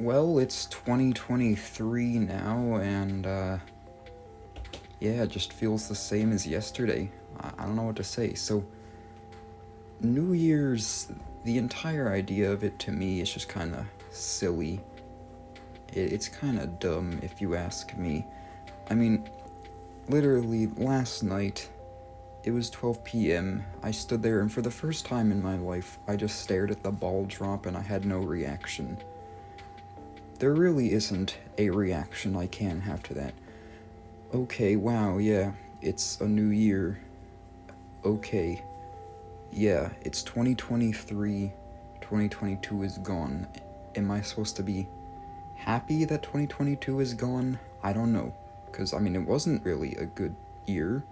Well, it's 2023 now, and yeah, it just feels the same as yesterday. I don't know what to say. So, New Year's, the entire idea of it to me is just kind of silly. It's kind of dumb, if you ask me. I mean, literally, last night, it was 12 p.m. I stood there, and for the first time in my life, I just stared at the ball drop and I had no reaction. There really isn't a reaction I can have to that. Okay, wow, yeah, it's a new year. Okay, yeah, it's 2023, 2022 is gone. Am I supposed to be happy that 2022 is gone? I don't know, because, it wasn't really a good year,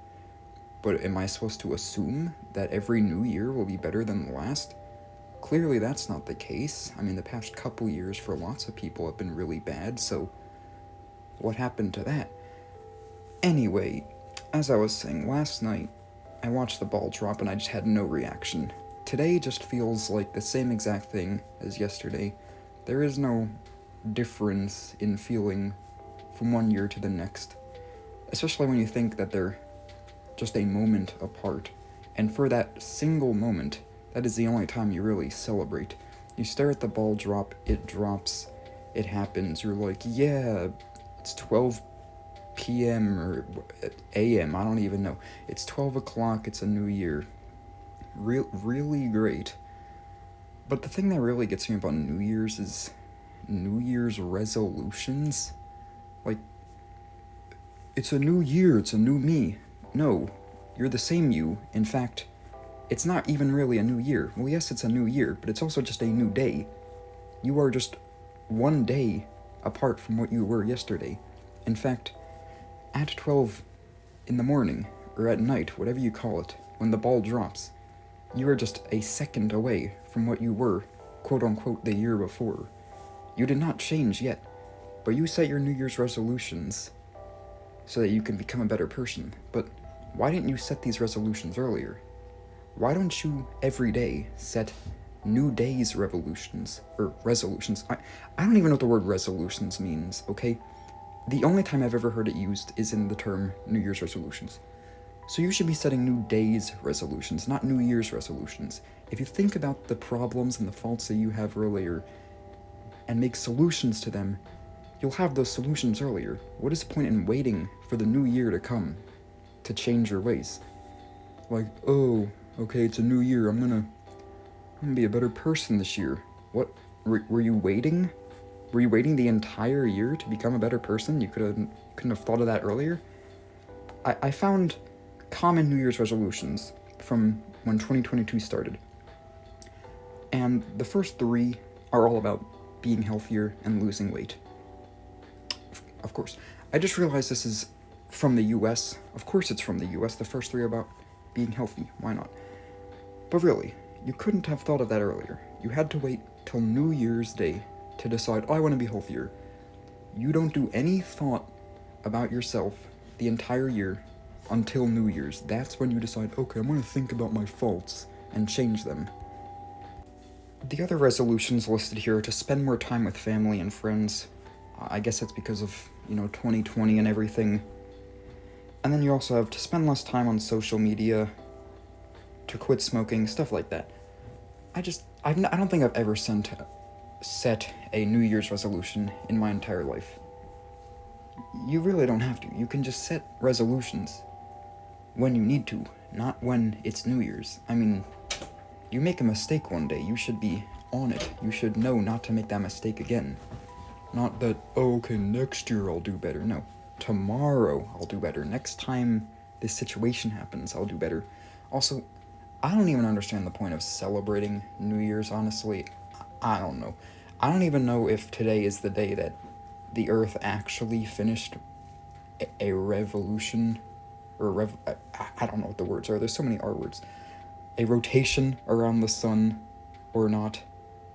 but am I supposed to assume that every new year will be better than the last? Clearly that's not the case. The past couple years for lots of people have been really bad, so what happened to that? Anyway, as I was saying, last night I watched the ball drop and I just had no reaction. Today just feels like the same exact thing as yesterday. There is no difference in feeling from one year to the next, especially when you think that they're just a moment apart. And for that single moment, that is the only time you really celebrate. You stare at the ball drop, it drops, it happens, you're like, yeah, it's 12 p.m. or a.m., I don't even know. It's 12 o'clock, it's a new year. Really great. But the thing that really gets me about New Year's is New Year's resolutions. Like, it's a new year, it's a new me. No, you're the same you. In fact, it's not even really a new year. Well, yes, it's a new year, but it's also just a new day. You are just one day apart from what you were yesterday. In fact, at 12 in the morning, or at night, whatever you call it, when the ball drops, you are just a second away from what you were, quote unquote, the year before. You did not change yet, but you set your New Year's resolutions so that you can become a better person. But why didn't you set these resolutions earlier? Why don't you every day set new day's resolutions? I don't even know what the word resolutions means, okay? The only time I've ever heard it used is in the term New Year's resolutions. So you should be setting new day's resolutions, not New Year's resolutions. If you think about the problems and the faults that you have earlier and make solutions to them, you'll have those solutions earlier. What is the point in waiting for the new year to come to change your ways? Like, oh, okay, it's a new year, I'm gonna be a better person this year. What, were you waiting? Were you waiting the entire year to become a better person? You couldn't have thought of that earlier? I found common New Year's resolutions from when 2022 started. And the first three are all about being healthier and losing weight. Of course. I just realized this is from the US. Of course it's from the US. The first three are about being healthy. Why not? But really, you couldn't have thought of that earlier. You had to wait till New Year's Day to decide, oh, I want to be healthier. You don't do any thought about yourself the entire year until New Year's. That's when you decide, okay, I'm going to think about my faults and change them. The other resolutions listed here are to spend more time with family and friends. I guess that's because of, 2020 and everything. And then you also have to spend less time on social media, to quit smoking, stuff like that. I don't think I've ever set a New Year's resolution in my entire life. You really don't have to. You can just set resolutions when you need to, not when it's New Year's. You make a mistake one day, you should be on it. You should know not to make that mistake again. Not that, oh, okay, next year I'll do better. No, tomorrow I'll do better. Next time this situation happens, I'll do better. Also, I don't even understand the point of celebrating New Year's, honestly. I don't know. I don't even know if today is the day that the Earth actually finished a revolution, or I don't know what the words are. There's so many R words. A rotation around the sun, or not.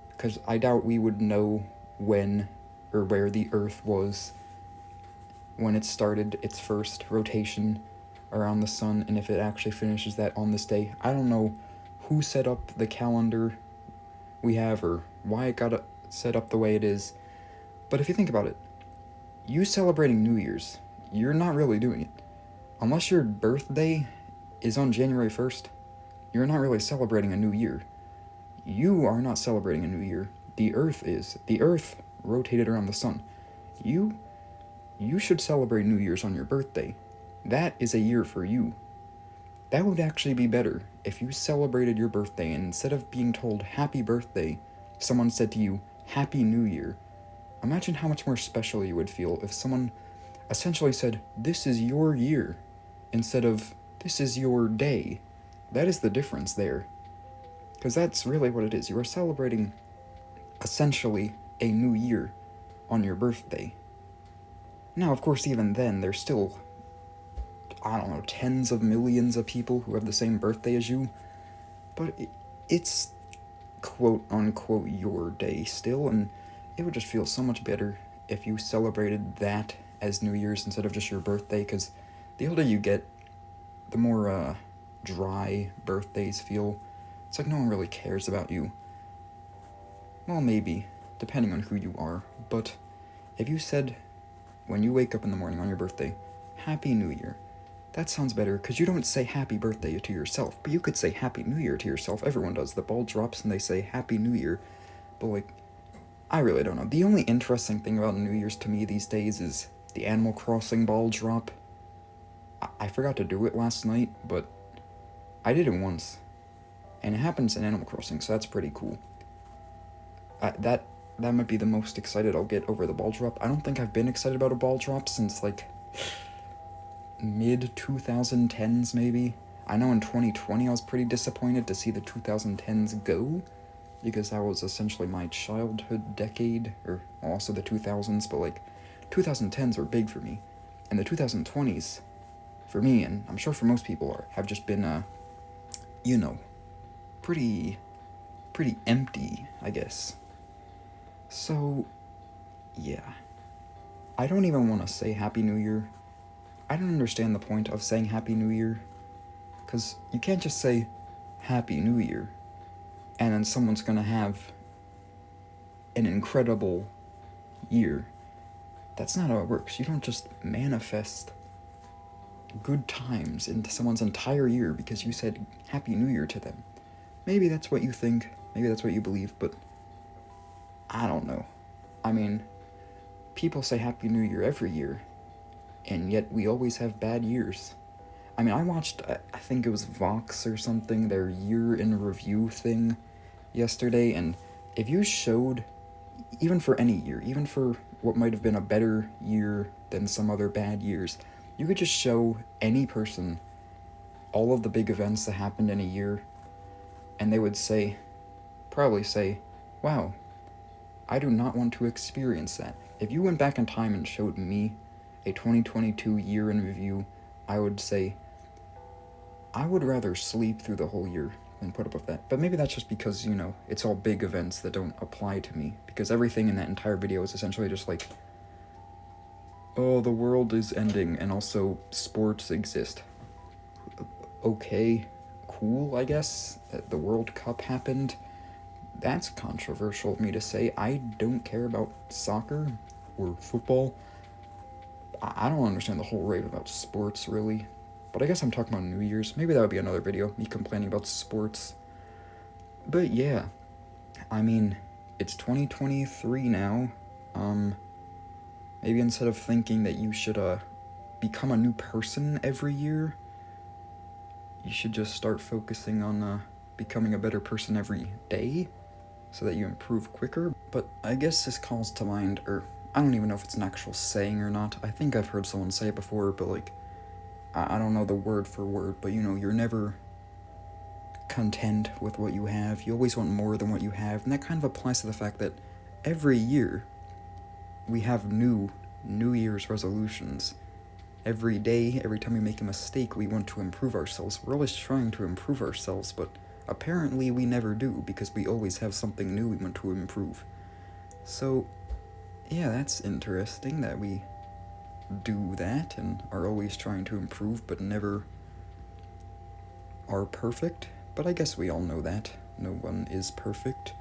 Because I doubt we would know when or where the Earth was when it started its first rotation around the sun, and if it actually finishes that on this day. I don't know who set up the calendar we have or why it got set up the way it is, But if you think about it, you celebrating New Year's, you're not really doing it. Unless your birthday is on January 1st, you're not really celebrating a new year. You are not celebrating a new year. The Earth is. The Earth rotated around the sun. You should celebrate New Year's on your birthday. That is a year for you. That would actually be better if you celebrated your birthday and instead of being told happy birthday, someone said to you, Happy New Year. Imagine how much more special you would feel if someone essentially said, This is your year, instead of, This is your day. That is the difference there. Because that's really what it is. You are celebrating, essentially, a new year on your birthday. Now, of course, even then, there's still, I don't know, tens of millions of people who have the same birthday as you. But it's quote-unquote your day still, and it would just feel so much better if you celebrated that as New Year's instead of just your birthday, because the older you get, the more dry birthdays feel. It's like no one really cares about you. Well, maybe, depending on who you are, but if you said, when you wake up in the morning on your birthday, Happy New Year, that sounds better, because you don't say Happy Birthday to yourself, but you could say Happy New Year to yourself. Everyone does. The ball drops and they say Happy New Year, but like, I really don't know. The only interesting thing about New Year's to me these days is the Animal Crossing ball drop. I forgot to do it last night, but I did it once. And it happens in Animal Crossing, so that's pretty cool. That might be the most excited I'll get over the ball drop. I don't think I've been excited about a ball drop since, like, mid-2010s, maybe. I know in 2020 I was pretty disappointed to see the 2010s go, because that was essentially my childhood decade, or also the 2000s, but, like, 2010s were big for me. And the 2020s, for me, and I'm sure for most people, have just been, pretty empty, I guess. So, yeah. I don't even want to say Happy New Year. I don't understand the point of saying Happy New Year, because you can't just say Happy New Year, and then someone's gonna have an incredible year. That's not how it works. You don't just manifest good times into someone's entire year because you said Happy New Year to them. Maybe that's what you think, maybe that's what you believe, but I don't know. I mean, people say Happy New Year every year, and yet we always have bad years. I mean, I watched, I think it was Vox or something, their year in review thing yesterday, and if you showed, even for any year, even for what might have been a better year than some other bad years, you could just show any person all of the big events that happened in a year, and they would probably say, wow, I do not want to experience that. If you went back in time and showed me a 2022 year in review, I would say, I would rather sleep through the whole year than put up with that. But maybe that's just because, it's all big events that don't apply to me, because everything in that entire video is essentially just like, oh, the world is ending, and also sports exist. Okay, cool, I guess, that the World Cup happened. That's controversial of me to say. I don't care about soccer or football. I don't understand the whole rave about sports, really. But I guess I'm talking about New Year's. Maybe that would be another video, me complaining about sports. But yeah, I mean, it's 2023 now. Maybe instead of thinking that you should become a new person every year, you should just start focusing on becoming a better person every day, so that you improve quicker. But I guess this calls to mind, or I don't even know if it's an actual saying or not. I think I've heard someone say it before, but like, I don't know the word for word, but you're never content with what you have. You always want more than what you have, and that kind of applies to the fact that every year we have New Year's resolutions. Every day, every time we make a mistake, we want to improve ourselves. We're always trying to improve ourselves, but apparently we never do, because we always have something new we want to improve. So, yeah, that's interesting that we do that and are always trying to improve, but never are perfect. But I guess we all know that. No one is perfect.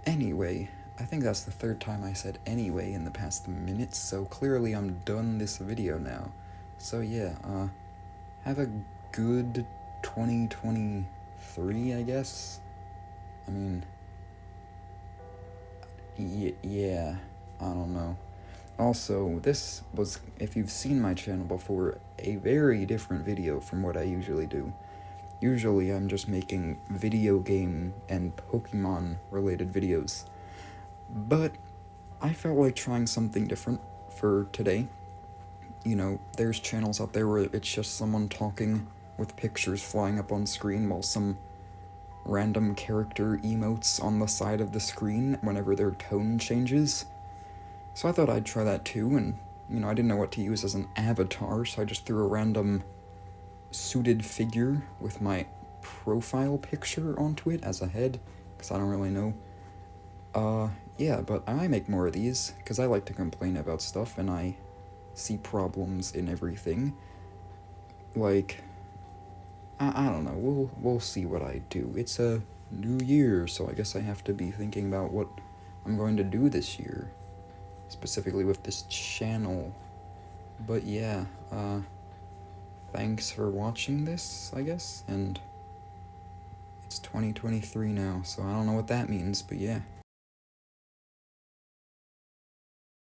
Anyway, I think that's the third time I said anyway in the past minute, so clearly I'm done this video now. So yeah, have a good 2023, I guess? I mean, yeah, I don't know. Also, this was, if you've seen my channel before, a very different video from what I usually do. Usually I'm just making video game and Pokemon related videos. But I felt like trying something different for today. You know, there's channels out there where it's just someone talking with pictures flying up on screen while some random character emotes on the side of the screen whenever their tone changes. So I thought I'd try that too, and, you know, I didn't know what to use as an avatar, so I just threw a random suited figure with my profile picture onto it as a head, because I don't really know. Yeah, but I might make more of these, because I like to complain about stuff, and I see problems in everything. Like, I don't know, we'll see what I do. It's a new year, so I guess I have to be thinking about what I'm going to do this year, specifically with this channel. But yeah, thanks for watching this, I guess, and it's 2023 now, so I don't know what that means, but yeah.